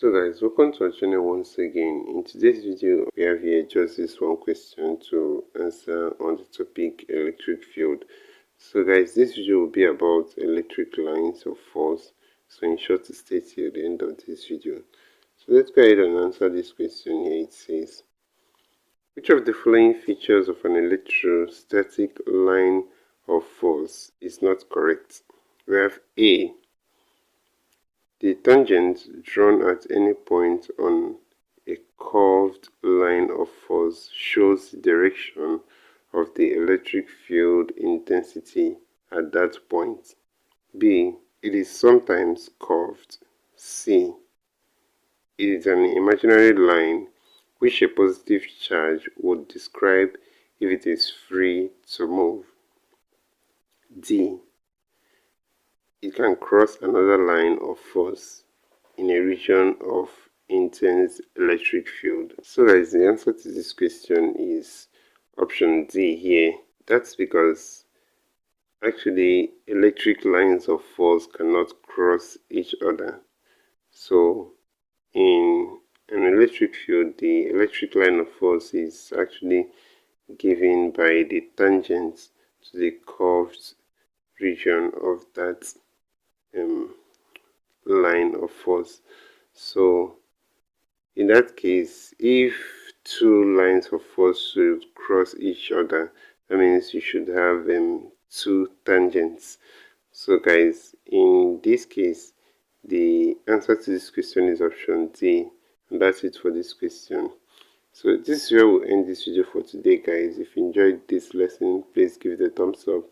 So guys, welcome to our channel once again. In today's video, we have here just this one question to answer on the topic electric field. So guys, this video will be about electric lines of force. So ensure to stay till the end of this video. So let's go ahead and answer this question here. It says, which of the following features of an electrostatic line of force is not correct? We have A. The tangent drawn at any point on a curved line of force shows the direction of the electric field intensity at that point. B. It is sometimes curved. C. It is an imaginary line which a positive charge would describe if it is free to move. D. It can cross another line of force in a region of intense electric field. So guys, the answer to this question is option D here. That's because actually electric lines of force cannot cross each other. So in an electric field, the electric line of force is actually given by the tangent to the curved region of that line of force. So in that case, if two lines of force should cross each other, that means you should have two tangents. So guys, in this case, the answer to this question is option D, and that's it for this question. So this is where we'll end this video for today, guys. If you enjoyed this lesson, please give it a thumbs up.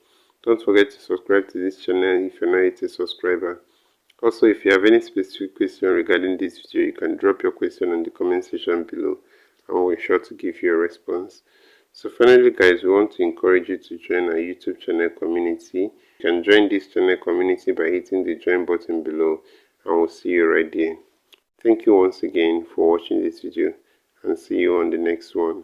Don't forget to subscribe to this channel if you're not yet a subscriber. Also, if you have any specific question regarding this video, you can drop your question in the comment section below and we'll be sure to give you a response. So finally guys, we want to encourage you to join our YouTube channel community. You can join this channel community by hitting the join button below and we'll see you right there. Thank you once again for watching this video and see you on the next one.